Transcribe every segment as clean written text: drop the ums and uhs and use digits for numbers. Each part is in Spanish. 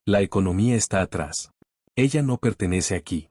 La economía está atrás. Ella no pertenece aquí.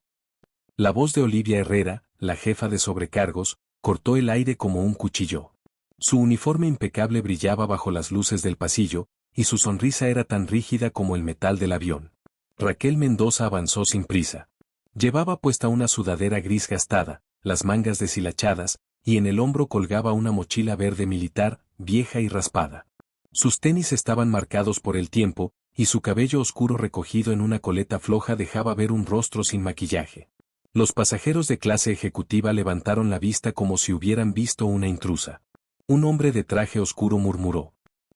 La voz de Olivia Herrera, la jefa de sobrecargos, cortó el aire como un cuchillo. Su uniforme impecable brillaba bajo las luces del pasillo, y su sonrisa era tan rígida como el metal del avión. Raquel Mendoza avanzó sin prisa. Llevaba puesta una sudadera gris gastada, las mangas deshilachadas, y en el hombro colgaba una mochila verde militar, vieja y raspada. Sus tenis estaban marcados por el tiempo, y su cabello oscuro recogido en una coleta floja dejaba ver un rostro sin maquillaje. Los pasajeros de clase ejecutiva levantaron la vista como si hubieran visto una intrusa. Un hombre de traje oscuro murmuró: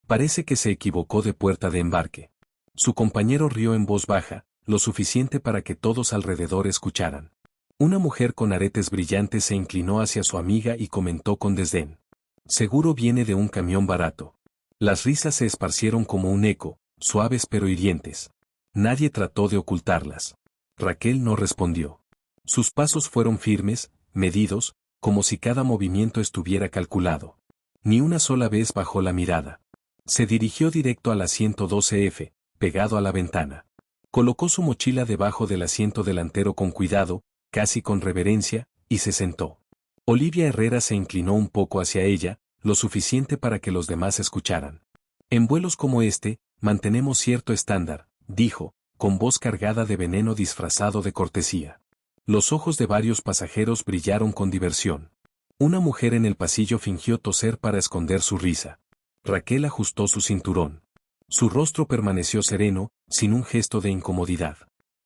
«Parece que se equivocó de puerta de embarque». Su compañero rió en voz baja, lo suficiente para que todos alrededor escucharan. Una mujer con aretes brillantes se inclinó hacia su amiga y comentó con desdén: «Seguro viene de un camión barato». Las risas se esparcieron como un eco, suaves pero hirientes. Nadie trató de ocultarlas. Raquel no respondió. Sus pasos fueron firmes, medidos, como si cada movimiento estuviera calculado. Ni una sola vez bajó la mirada. Se dirigió directo al asiento 12F, pegado a la ventana. Colocó su mochila debajo del asiento delantero con cuidado, casi con reverencia, y se sentó. Olivia Herrera se inclinó un poco hacia ella, lo suficiente para que los demás escucharan. «En vuelos como este, mantenemos cierto estándar», dijo, con voz cargada de veneno disfrazado de cortesía. Los ojos de varios pasajeros brillaron con diversión. Una mujer en el pasillo fingió toser para esconder su risa. Raquel ajustó su cinturón. Su rostro permaneció sereno, sin un gesto de incomodidad.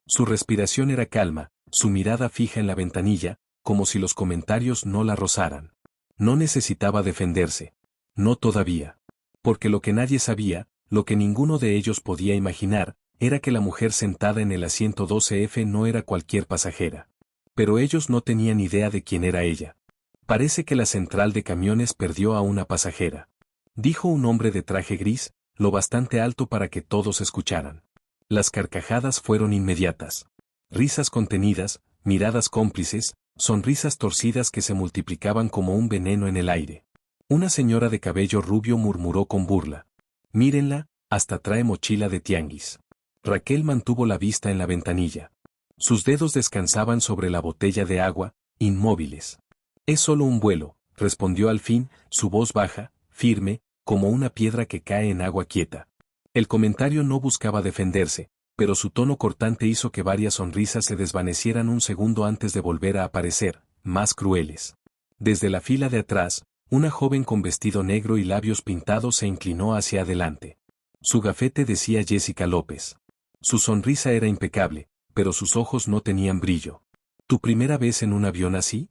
Su respiración era calma, su mirada fija en la ventanilla, como si los comentarios no la rozaran. No necesitaba defenderse. No todavía. Porque lo que nadie sabía, lo que ninguno de ellos podía imaginar, era que la mujer sentada en el asiento 12F no era cualquier pasajera. Pero ellos no tenían idea de quién era ella. «Parece que la central de camiones perdió a una pasajera», dijo un hombre de traje gris, lo bastante alto para que todos escucharan. Las carcajadas fueron inmediatas. Risas contenidas, miradas cómplices, sonrisas torcidas que se multiplicaban como un veneno en el aire. Una señora de cabello rubio murmuró con burla: «Mírenla, hasta trae mochila de tianguis». Raquel mantuvo la vista en la ventanilla. Sus dedos descansaban sobre la botella de agua, inmóviles. «Es solo un vuelo», respondió al fin, su voz baja, firme, como una piedra que cae en agua quieta. El comentario no buscaba defenderse, pero su tono cortante hizo que varias sonrisas se desvanecieran un segundo antes de volver a aparecer, más crueles. Desde la fila de atrás, una joven con vestido negro y labios pintados se inclinó hacia adelante. Su gafete decía Jessica López. Su sonrisa era impecable, pero sus ojos no tenían brillo. «¿Tu primera vez en un avión así?»,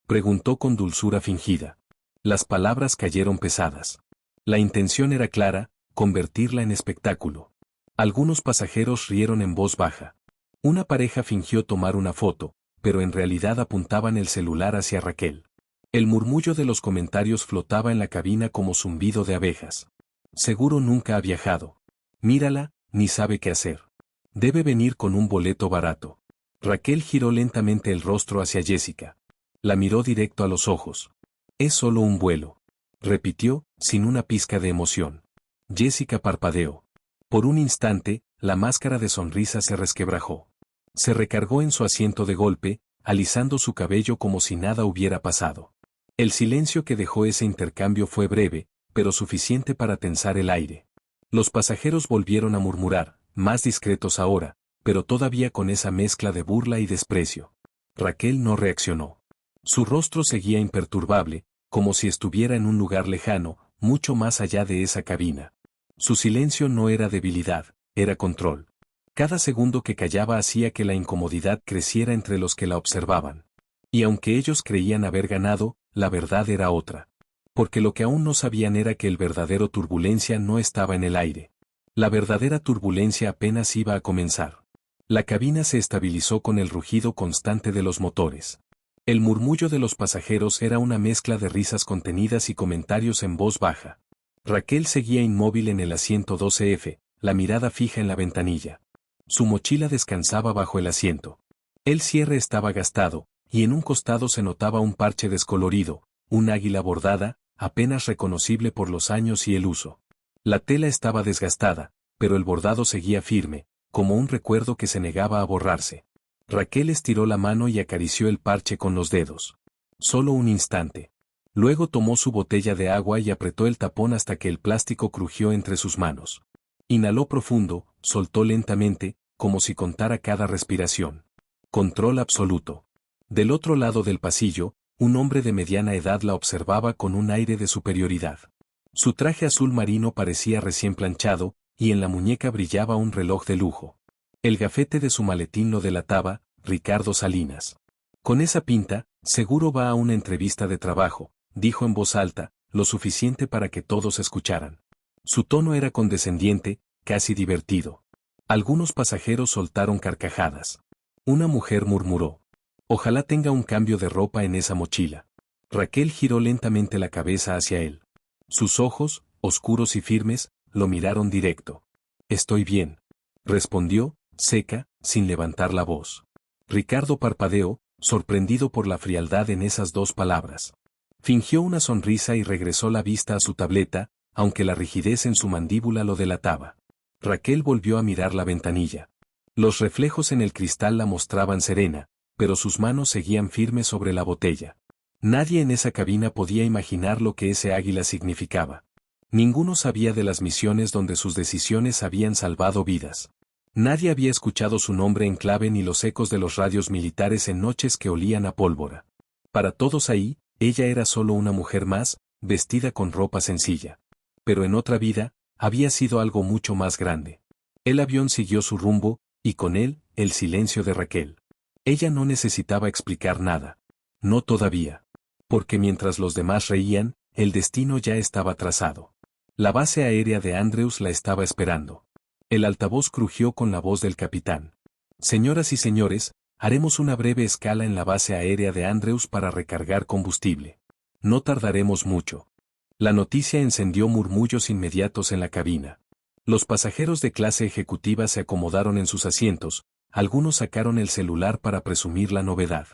preguntó con dulzura fingida. Las palabras cayeron pesadas. La intención era clara: convertirla en espectáculo. Algunos pasajeros rieron en voz baja. Una pareja fingió tomar una foto, pero en realidad apuntaban el celular hacia Raquel. El murmullo de los comentarios flotaba en la cabina como zumbido de abejas. «Seguro nunca ha viajado. Mírala, ni sabe qué hacer. Debe venir con un boleto barato». Raquel giró lentamente el rostro hacia Jessica. La miró directo a los ojos. «Es solo un vuelo», repitió, sin una pizca de emoción. Jessica parpadeó. Por un instante, la máscara de sonrisa se resquebrajó. Se recargó en su asiento de golpe, alisando su cabello como si nada hubiera pasado. El silencio que dejó ese intercambio fue breve, pero suficiente para tensar el aire. Los pasajeros volvieron a murmurar, más discretos ahora, pero todavía con esa mezcla de burla y desprecio. Raquel no reaccionó. Su rostro seguía imperturbable, como si estuviera en un lugar lejano, mucho más allá de esa cabina. Su silencio no era debilidad, era control. Cada segundo que callaba hacía que la incomodidad creciera entre los que la observaban. Y aunque ellos creían haber ganado, la verdad era otra. Porque lo que aún no sabían era que el verdadero turbulencia no estaba en el aire. La verdadera turbulencia apenas iba a comenzar. La cabina se estabilizó con el rugido constante de los motores. El murmullo de los pasajeros era una mezcla de risas contenidas y comentarios en voz baja. Raquel seguía inmóvil en el asiento 12F, la mirada fija en la ventanilla. Su mochila descansaba bajo el asiento. El cierre estaba gastado, y en un costado se notaba un parche descolorido, un águila bordada, apenas reconocible por los años y el uso. La tela estaba desgastada, pero el bordado seguía firme, como un recuerdo que se negaba a borrarse. Raquel estiró la mano y acarició el parche con los dedos. Solo un instante. Luego tomó su botella de agua y apretó el tapón hasta que el plástico crujió entre sus manos. Inhaló profundo, soltó lentamente, como si contara cada respiración. Control absoluto. Del otro lado del pasillo, un hombre de mediana edad la observaba con un aire de superioridad. Su traje azul marino parecía recién planchado, y en la muñeca brillaba un reloj de lujo. El gafete de su maletín lo delataba, Ricardo Salinas. Con esa pinta, seguro va a una entrevista de trabajo, dijo en voz alta, lo suficiente para que todos escucharan. Su tono era condescendiente, casi divertido. Algunos pasajeros soltaron carcajadas. Una mujer murmuró: ojalá tenga un cambio de ropa en esa mochila. Raquel giró lentamente la cabeza hacia él. Sus ojos, oscuros y firmes, lo miraron directo. Estoy bien, respondió, seca, sin levantar la voz. Ricardo parpadeó, sorprendido por la frialdad en esas dos palabras. Fingió una sonrisa y regresó la vista a su tableta, aunque la rigidez en su mandíbula lo delataba. Raquel volvió a mirar la ventanilla. Los reflejos en el cristal la mostraban serena, pero sus manos seguían firmes sobre la botella. Nadie en esa cabina podía imaginar lo que ese águila significaba. Ninguno sabía de las misiones donde sus decisiones habían salvado vidas. Nadie había escuchado su nombre en clave ni los ecos de los radios militares en noches que olían a pólvora. Para todos ahí, ella era solo una mujer más, vestida con ropa sencilla. Pero en otra vida, había sido algo mucho más grande. El avión siguió su rumbo, y con él, el silencio de Raquel. Ella no necesitaba explicar nada. No todavía. Porque mientras los demás reían, el destino ya estaba trazado. La base aérea de Andrews la estaba esperando. El altavoz crujió con la voz del capitán. Señoras y señores, haremos una breve escala en la base aérea de Andrews para recargar combustible. No tardaremos mucho. La noticia encendió murmullos inmediatos en la cabina. Los pasajeros de clase ejecutiva se acomodaron en sus asientos, algunos sacaron el celular para presumir la novedad.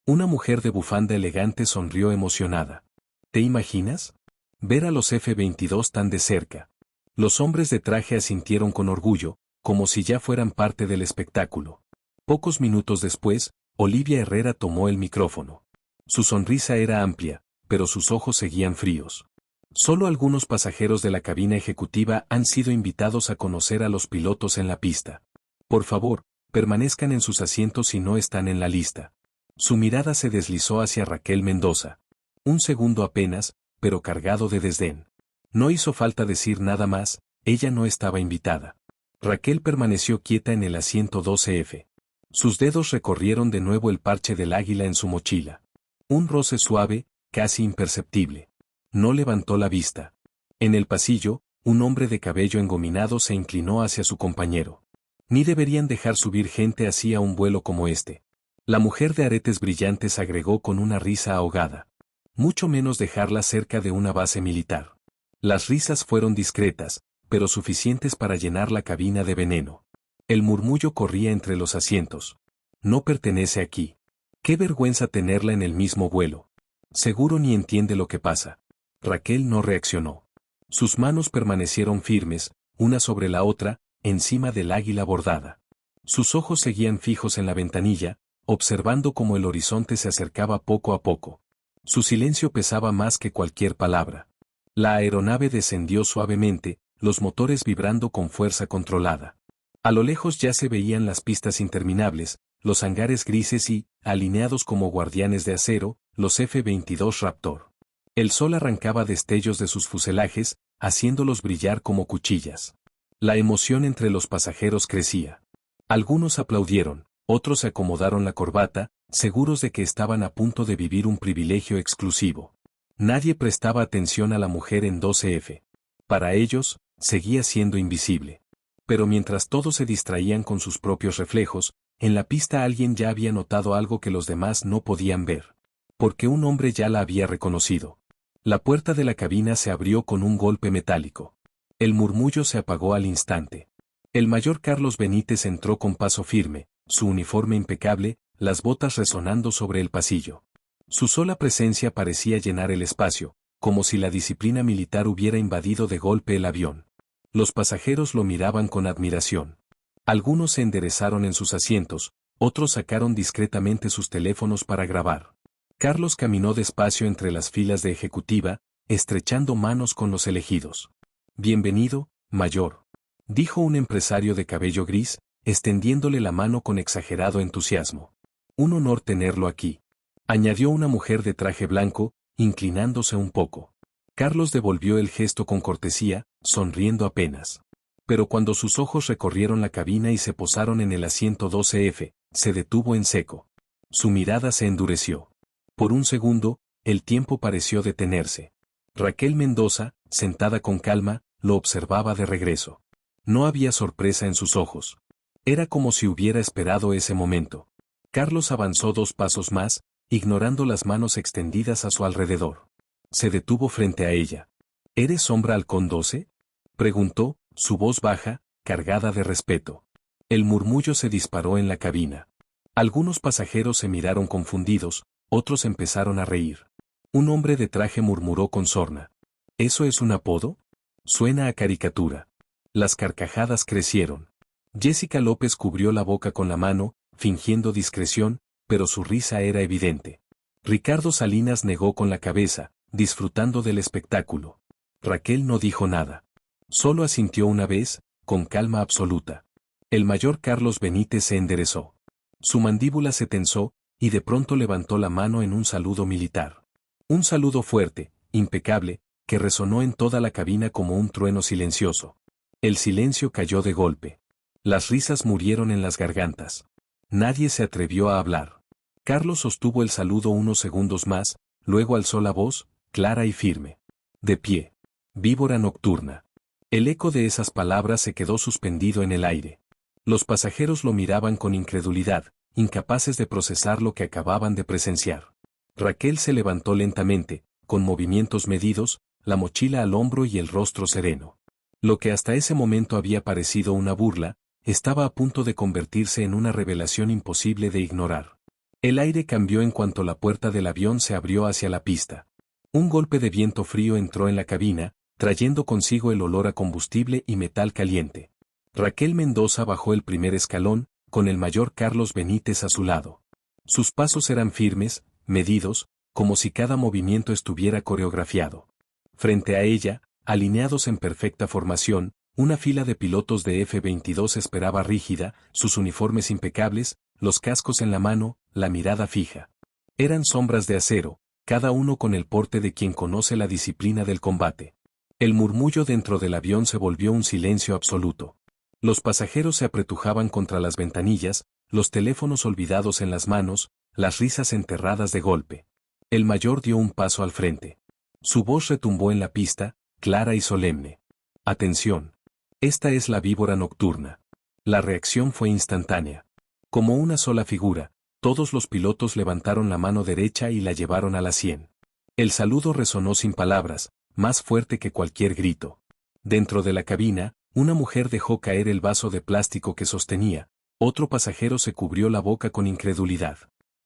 Una mujer de bufanda elegante sonrió emocionada. ¿Te imaginas? Ver a los F-22 tan de cerca. Los hombres de traje asintieron con orgullo, como si ya fueran parte del espectáculo. Pocos minutos después, Olivia Herrera tomó el micrófono. Su sonrisa era amplia, pero sus ojos seguían fríos. Solo algunos pasajeros de la cabina ejecutiva han sido invitados a conocer a los pilotos en la pista. Por favor, permanezcan en sus asientos si no están en la lista. Su mirada se deslizó hacia Raquel Mendoza. Un segundo apenas, pero cargado de desdén. No hizo falta decir nada más, ella no estaba invitada. Raquel permaneció quieta en el asiento 12F. Sus dedos recorrieron de nuevo el parche del águila en su mochila. Un roce suave, casi imperceptible. No levantó la vista. En el pasillo, un hombre de cabello engominado se inclinó hacia su compañero. Ni deberían dejar subir gente así a un vuelo como este. La mujer de aretes brillantes agregó con una risa ahogada. Mucho menos dejarla cerca de una base militar. Las risas fueron discretas, pero suficientes para llenar la cabina de veneno. El murmullo corría entre los asientos. No pertenece aquí. Qué vergüenza tenerla en el mismo vuelo. Seguro ni entiende lo que pasa. Raquel no reaccionó. Sus manos permanecieron firmes, una sobre la otra, encima del águila bordada. Sus ojos seguían fijos en la ventanilla, observando cómo el horizonte se acercaba poco a poco. Su silencio pesaba más que cualquier palabra. La aeronave descendió suavemente, los motores vibrando con fuerza controlada. A lo lejos ya se veían las pistas interminables, los hangares grises y, alineados como guardianes de acero, los F-22 Raptor. El sol arrancaba destellos de sus fuselajes, haciéndolos brillar como cuchillas. La emoción entre los pasajeros crecía. Algunos aplaudieron, otros se acomodaron la corbata, seguros de que estaban a punto de vivir un privilegio exclusivo. Nadie prestaba atención a la mujer en 12F. Para ellos, seguía siendo invisible. Pero mientras todos se distraían con sus propios reflejos, en la pista alguien ya había notado algo que los demás no podían ver. Porque un hombre ya la había reconocido. La puerta de la cabina se abrió con un golpe metálico. El murmullo se apagó al instante. El mayor Carlos Benítez entró con paso firme, su uniforme impecable, las botas resonando sobre el pasillo. Su sola presencia parecía llenar el espacio, como si la disciplina militar hubiera invadido de golpe el avión. Los pasajeros lo miraban con admiración. Algunos se enderezaron en sus asientos, otros sacaron discretamente sus teléfonos para grabar. Carlos caminó despacio entre las filas de ejecutiva, estrechando manos con los elegidos. Bienvenido, mayor, dijo un empresario de cabello gris, extendiéndole la mano con exagerado entusiasmo. Un honor tenerlo aquí, añadió una mujer de traje blanco, inclinándose un poco. Carlos devolvió el gesto con cortesía, sonriendo apenas. Pero cuando sus ojos recorrieron la cabina y se posaron en el asiento 12F, se detuvo en seco. Su mirada se endureció. Por un segundo, el tiempo pareció detenerse. Raquel Mendoza, sentada con calma, lo observaba de regreso. No había sorpresa en sus ojos. Era como si hubiera esperado ese momento. Carlos avanzó 2 pasos más, ignorando las manos extendidas a su alrededor. Se detuvo frente a ella. ¿Eres Sombra Halcón 12? Preguntó, su voz baja, cargada de respeto. El murmullo se disparó en la cabina. Algunos pasajeros se miraron confundidos, otros empezaron a reír. Un hombre de traje murmuró con sorna. ¿Eso es un apodo? Suena a caricatura. Las carcajadas crecieron. Jessica López cubrió la boca con la mano, fingiendo discreción, pero su risa era evidente. Ricardo Salinas negó con la cabeza, disfrutando del espectáculo. Raquel no dijo nada. Solo asintió una vez, con calma absoluta. El mayor Carlos Benítez se enderezó. Su mandíbula se tensó, y de pronto levantó la mano en un saludo militar. Un saludo fuerte, impecable, que resonó en toda la cabina como un trueno silencioso. El silencio cayó de golpe. Las risas murieron en las gargantas. Nadie se atrevió a hablar. Carlos sostuvo el saludo unos segundos más, luego alzó la voz, clara y firme. De pie. Víbora nocturna. El eco de esas palabras se quedó suspendido en el aire. Los pasajeros lo miraban con incredulidad, incapaces de procesar lo que acababan de presenciar. Raquel se levantó lentamente, con movimientos medidos, la mochila al hombro y el rostro sereno. Lo que hasta ese momento había parecido una burla, estaba a punto de convertirse en una revelación imposible de ignorar. El aire cambió en cuanto la puerta del avión se abrió hacia la pista. Un golpe de viento frío entró en la cabina, trayendo consigo el olor a combustible y metal caliente. Raquel Mendoza bajó el primer escalón, con el mayor Carlos Benítez a su lado. Sus pasos eran firmes, medidos, como si cada movimiento estuviera coreografiado. Frente a ella, alineados en perfecta formación, una fila de pilotos de F-22 esperaba rígida, sus uniformes impecables, los cascos en la mano, la mirada fija. Eran sombras de acero, cada uno con el porte de quien conoce la disciplina del combate. El murmullo dentro del avión se volvió un silencio absoluto. Los pasajeros se apretujaban contra las ventanillas, los teléfonos olvidados en las manos, las risas enterradas de golpe. El mayor dio un paso al frente. Su voz retumbó en la pista, clara y solemne. Atención. Esta es la víbora nocturna. La reacción fue instantánea. Como una sola figura, todos los pilotos levantaron la mano derecha y la llevaron a la sien. El saludo resonó sin palabras, más fuerte que cualquier grito. Dentro de la cabina, una mujer dejó caer el vaso de plástico que sostenía, otro pasajero se cubrió la boca con incredulidad.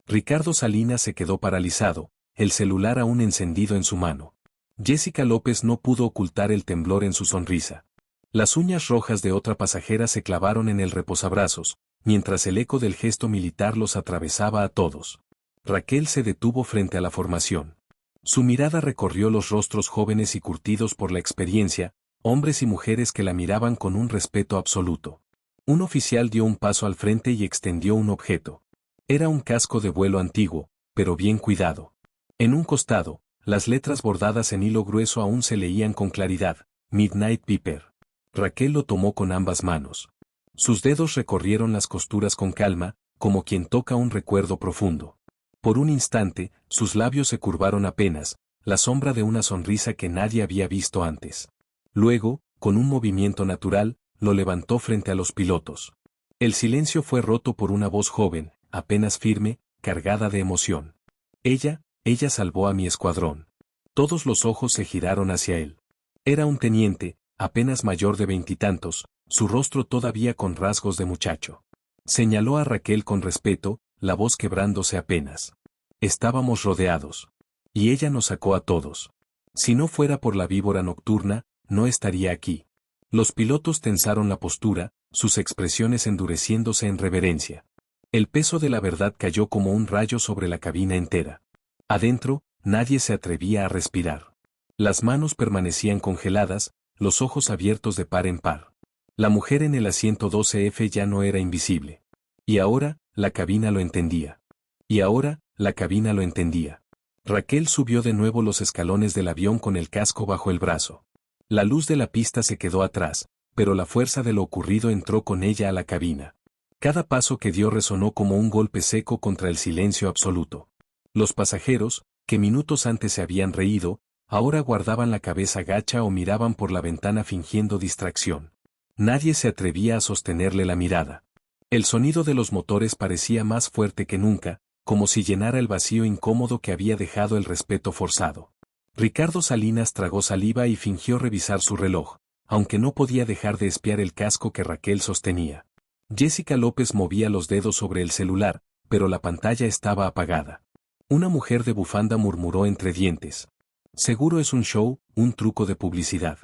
Ricardo Salinas se quedó paralizado, el celular aún encendido en su mano. Jessica López no pudo ocultar el temblor en su sonrisa. Las uñas rojas de otra pasajera se clavaron en el reposabrazos, mientras el eco del gesto militar los atravesaba a todos. Raquel se detuvo frente a la formación. Su mirada recorrió los rostros jóvenes y curtidos por la experiencia, hombres y mujeres que la miraban con un respeto absoluto. Un oficial dio un paso al frente y extendió un objeto. Era un casco de vuelo antiguo, pero bien cuidado. En un costado, las letras bordadas en hilo grueso aún se leían con claridad, Midnight Piper. Raquel lo tomó con ambas manos. Sus dedos recorrieron las costuras con calma, como quien toca un recuerdo profundo. Por un instante, sus labios se curvaron apenas, la sombra de una sonrisa que nadie había visto antes. Luego, con un movimiento natural, lo levantó frente a los pilotos. El silencio fue roto por una voz joven, apenas firme, cargada de emoción. Ella salvó a mi escuadrón. Todos los ojos se giraron hacia él. Era un teniente, apenas mayor de 20 y tantos, su rostro todavía con rasgos de muchacho. Señaló a Raquel con respeto, la voz quebrándose apenas. Estábamos rodeados. Y ella nos sacó a todos. Si no fuera por la víbora nocturna, no estaría aquí. Los pilotos tensaron la postura, sus expresiones endureciéndose en reverencia. El peso de la verdad cayó como un rayo sobre la cabina entera. Adentro, nadie se atrevía a respirar. Las manos permanecían congeladas, los ojos abiertos de par en par. La mujer en el asiento 12F ya no era invisible. Y ahora, la cabina lo entendía. Y ahora, la cabina lo entendía. Raquel subió de nuevo los escalones del avión con el casco bajo el brazo. La luz de la pista se quedó atrás, pero la fuerza de lo ocurrido entró con ella a la cabina. Cada paso que dio resonó como un golpe seco contra el silencio absoluto. Los pasajeros, que minutos antes se habían reído, ahora guardaban la cabeza gacha o miraban por la ventana fingiendo distracción. Nadie se atrevía a sostenerle la mirada. El sonido de los motores parecía más fuerte que nunca, como si llenara el vacío incómodo que había dejado el respeto forzado. Ricardo Salinas tragó saliva y fingió revisar su reloj, aunque no podía dejar de espiar el casco que Raquel sostenía. Jessica López movía los dedos sobre el celular, pero la pantalla estaba apagada. Una mujer de bufanda murmuró entre dientes. Seguro es un show, un truco de publicidad.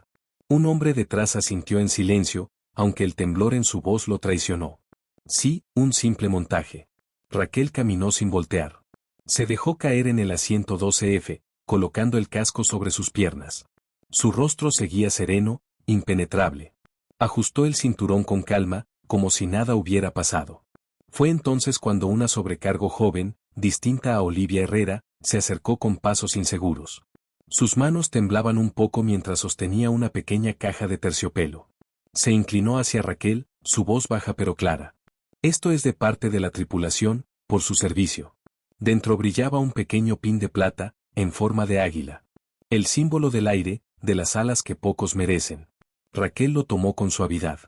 Un hombre detrás asintió en silencio, aunque el temblor en su voz lo traicionó. Sí, un simple montaje. Raquel caminó sin voltear. Se dejó caer en el asiento 12F, colocando el casco sobre sus piernas. Su rostro seguía sereno, impenetrable. Ajustó el cinturón con calma, como si nada hubiera pasado. Fue entonces cuando una sobrecargo joven, distinta a Olivia Herrera, se acercó con pasos inseguros. Sus manos temblaban un poco mientras sostenía una pequeña caja de terciopelo. Se inclinó hacia Raquel, su voz baja pero clara. Esto es de parte de la tripulación, por su servicio. Dentro brillaba un pequeño pin de plata, en forma de águila. El símbolo del aire, de las alas que pocos merecen. Raquel lo tomó con suavidad.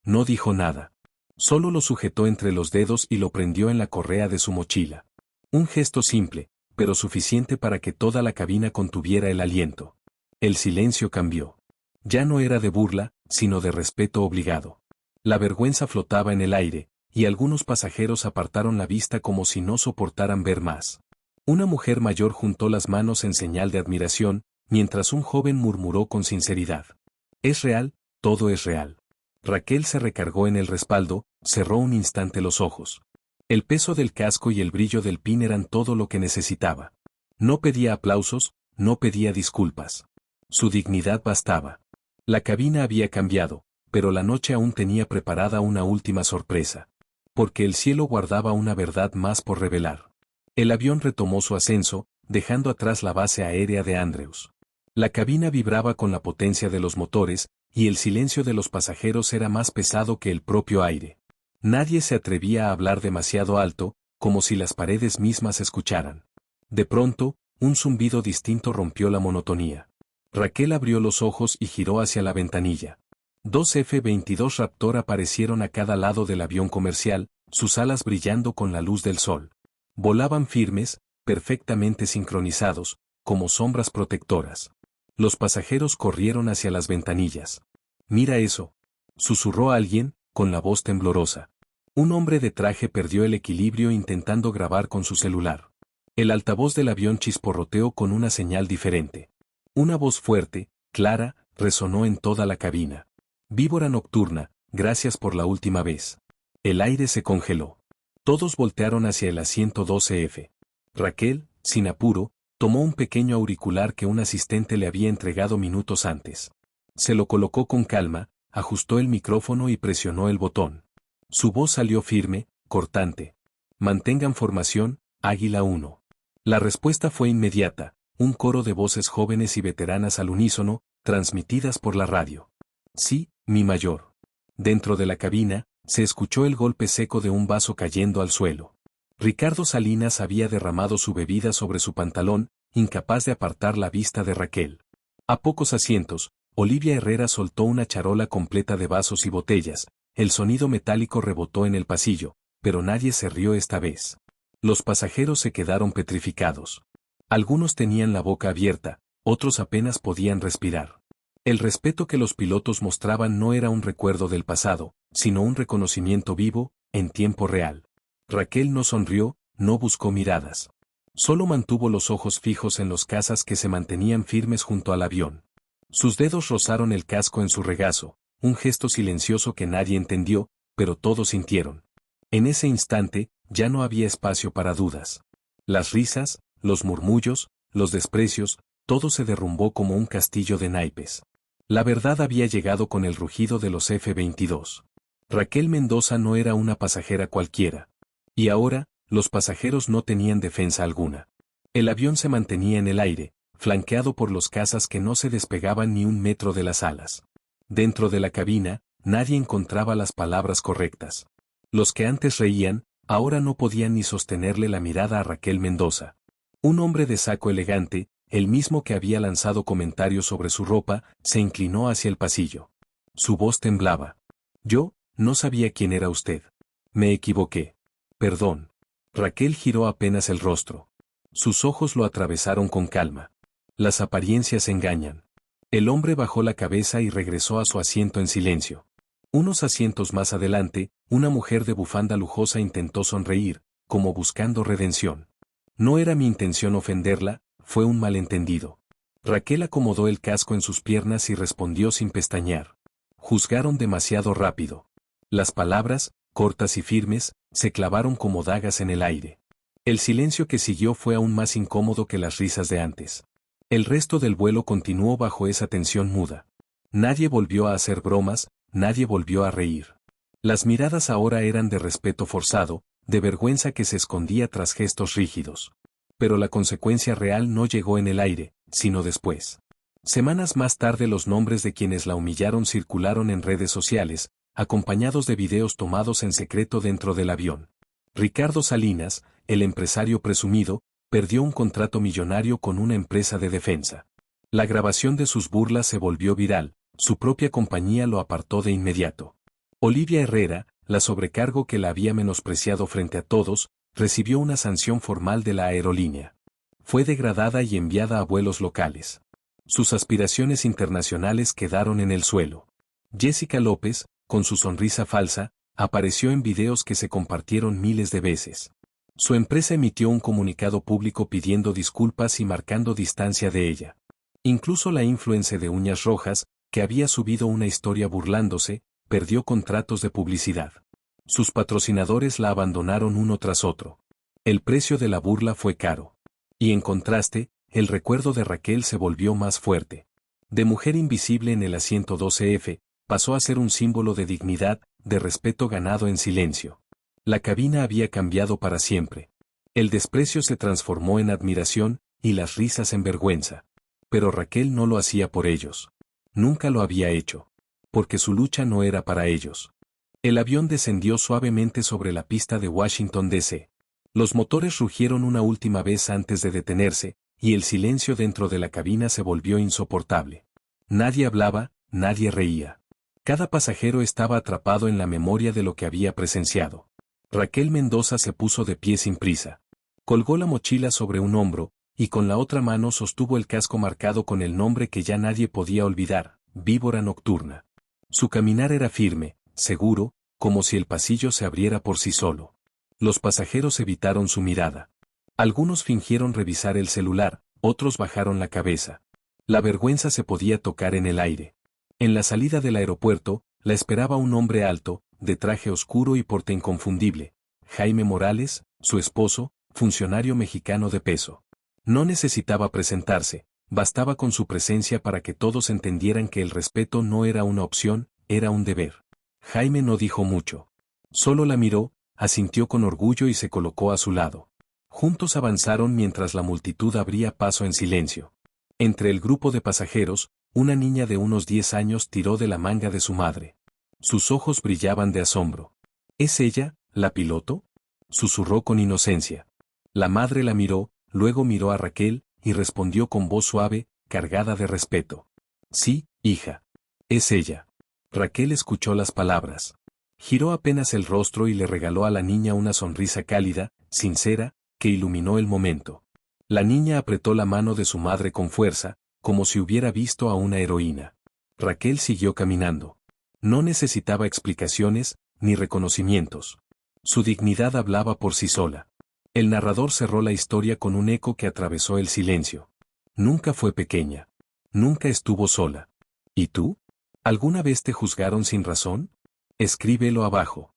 No dijo nada. Solo lo sujetó entre los dedos y lo prendió en la correa de su mochila. Un gesto simple, pero suficiente para que toda la cabina contuviera el aliento. El silencio cambió. Ya no era de burla, sino de respeto obligado. La vergüenza flotaba en el aire, y algunos pasajeros apartaron la vista como si no soportaran ver más. Una mujer mayor juntó las manos en señal de admiración, mientras un joven murmuró con sinceridad. Es real, todo es real. Raquel se recargó en el respaldo, cerró un instante los ojos. El peso del casco y el brillo del pin eran todo lo que necesitaba. No pedía aplausos, no pedía disculpas. Su dignidad bastaba. La cabina había cambiado, pero la noche aún tenía preparada una última sorpresa. Porque el cielo guardaba una verdad más por revelar. El avión retomó su ascenso, dejando atrás la base aérea de Andrews. La cabina vibraba con la potencia de los motores, y el silencio de los pasajeros era más pesado que el propio aire. Nadie se atrevía a hablar demasiado alto, como si las paredes mismas escucharan. De pronto, un zumbido distinto rompió la monotonía. Raquel abrió los ojos y giró hacia la ventanilla. Dos F-22 Raptor aparecieron a cada lado del avión comercial, sus alas brillando con la luz del sol. Volaban firmes, perfectamente sincronizados, como sombras protectoras. Los pasajeros corrieron hacia las ventanillas. «Mira eso», susurró alguien, con la voz temblorosa. Un hombre de traje perdió el equilibrio intentando grabar con su celular. El altavoz del avión chisporroteó con una señal diferente. Una voz fuerte, clara, resonó en toda la cabina. «Víbora nocturna, gracias por la última vez». El aire se congeló. Todos voltearon hacia el asiento 12F. Raquel, sin apuro, tomó un pequeño auricular que un asistente le había entregado minutos antes. Se lo colocó con calma, ajustó el micrófono y presionó el botón. Su voz salió firme, cortante. «Mantengan formación, Águila 1». La respuesta fue inmediata, un coro de voces jóvenes y veteranas al unísono, transmitidas por la radio. «Sí, mi mayor». Dentro de la cabina, se escuchó el golpe seco de un vaso cayendo al suelo. Ricardo Salinas había derramado su bebida sobre su pantalón, incapaz de apartar la vista de Raquel. A pocos asientos, Olivia Herrera soltó una charola completa de vasos y botellas, el sonido metálico rebotó en el pasillo, pero nadie se rió esta vez. Los pasajeros se quedaron petrificados. Algunos tenían la boca abierta, otros apenas podían respirar. El respeto que los pilotos mostraban no era un recuerdo del pasado, sino un reconocimiento vivo, en tiempo real. Raquel no sonrió, no buscó miradas. Solo mantuvo los ojos fijos en los cazas que se mantenían firmes junto al avión. Sus dedos rozaron el casco en su regazo, un gesto silencioso que nadie entendió, pero todos sintieron. En ese instante, ya no había espacio para dudas. Las risas, los murmullos, los desprecios, todo se derrumbó como un castillo de naipes. La verdad había llegado con el rugido de los F-22. Raquel Mendoza no era una pasajera cualquiera. Y ahora, los pasajeros no tenían defensa alguna. El avión se mantenía en el aire, flanqueado por los cazas que no se despegaban ni un metro de las alas. Dentro de la cabina, nadie encontraba las palabras correctas. Los que antes reían, ahora no podían ni sostenerle la mirada a Raquel Mendoza. Un hombre de saco elegante, el mismo que había lanzado comentarios sobre su ropa, se inclinó hacia el pasillo. Su voz temblaba. Yo, no sabía quién era usted. Me equivoqué. Perdón. Raquel giró apenas el rostro. Sus ojos lo atravesaron con calma. Las apariencias engañan. El hombre bajó la cabeza y regresó a su asiento en silencio. Unos asientos más adelante, una mujer de bufanda lujosa intentó sonreír, como buscando redención. No era mi intención ofenderla, fue un malentendido. Raquel acomodó el casco en sus piernas y respondió sin pestañear. Juzgaron demasiado rápido. Las palabras, cortas y firmes, se clavaron como dagas en el aire. El silencio que siguió fue aún más incómodo que las risas de antes. El resto del vuelo continuó bajo esa tensión muda. Nadie volvió a hacer bromas, nadie volvió a reír. Las miradas ahora eran de respeto forzado, de vergüenza que se escondía tras gestos rígidos. Pero la consecuencia real no llegó en el aire, sino después. Semanas más tarde los nombres de quienes la humillaron circularon en redes sociales, acompañados de videos tomados en secreto dentro del avión. Ricardo Salinas, el empresario presumido, perdió un contrato millonario con una empresa de defensa. La grabación de sus burlas se volvió viral, su propia compañía lo apartó de inmediato. Olivia Herrera, la sobrecargo que la había menospreciado frente a todos, recibió una sanción formal de la aerolínea. Fue degradada y enviada a vuelos locales. Sus aspiraciones internacionales quedaron en el suelo. Jessica López, con su sonrisa falsa, apareció en videos que se compartieron miles de veces. Su empresa emitió un comunicado público pidiendo disculpas y marcando distancia de ella. Incluso la influencer de uñas rojas, que había subido una historia burlándose, perdió contratos de publicidad. Sus patrocinadores la abandonaron uno tras otro. El precio de la burla fue caro. Y en contraste, el recuerdo de Raquel se volvió más fuerte. De mujer invisible en el asiento 12F, pasó a ser un símbolo de dignidad, de respeto ganado en silencio. La cabina había cambiado para siempre. El desprecio se transformó en admiración, y las risas en vergüenza. Pero Raquel no lo hacía por ellos. Nunca lo había hecho. Porque su lucha no era para ellos. El avión descendió suavemente sobre la pista de Washington, D.C. Los motores rugieron una última vez antes de detenerse, y el silencio dentro de la cabina se volvió insoportable. Nadie hablaba, nadie reía. Cada pasajero estaba atrapado en la memoria de lo que había presenciado. Raquel Mendoza se puso de pie sin prisa. Colgó la mochila sobre un hombro, y con la otra mano sostuvo el casco marcado con el nombre que ya nadie podía olvidar, Víbora Nocturna. Su caminar era firme, seguro, como si el pasillo se abriera por sí solo. Los pasajeros evitaron su mirada. Algunos fingieron revisar el celular, otros bajaron la cabeza. La vergüenza se podía tocar en el aire. En la salida del aeropuerto, la esperaba un hombre alto, de traje oscuro y porte inconfundible, Jaime Morales, su esposo, funcionario mexicano de peso. No necesitaba presentarse, bastaba con su presencia para que todos entendieran que el respeto no era una opción, era un deber. Jaime no dijo mucho. Solo la miró, asintió con orgullo y se colocó a su lado. Juntos avanzaron mientras la multitud abría paso en silencio. Entre el grupo de pasajeros, una niña de unos 10 años tiró de la manga de su madre. Sus ojos brillaban de asombro. ¿Es ella, la piloto?, susurró con inocencia. La madre la miró, luego miró a Raquel, y respondió con voz suave, cargada de respeto. Sí, hija. Es ella. Raquel escuchó las palabras. Giró apenas el rostro y le regaló a la niña una sonrisa cálida, sincera, que iluminó el momento. La niña apretó la mano de su madre con fuerza, como si hubiera visto a una heroína. Raquel siguió caminando. No necesitaba explicaciones, ni reconocimientos. Su dignidad hablaba por sí sola. El narrador cerró la historia con un eco que atravesó el silencio. Nunca fue pequeña. Nunca estuvo sola. ¿Y tú? ¿Alguna vez te juzgaron sin razón? Escríbelo abajo.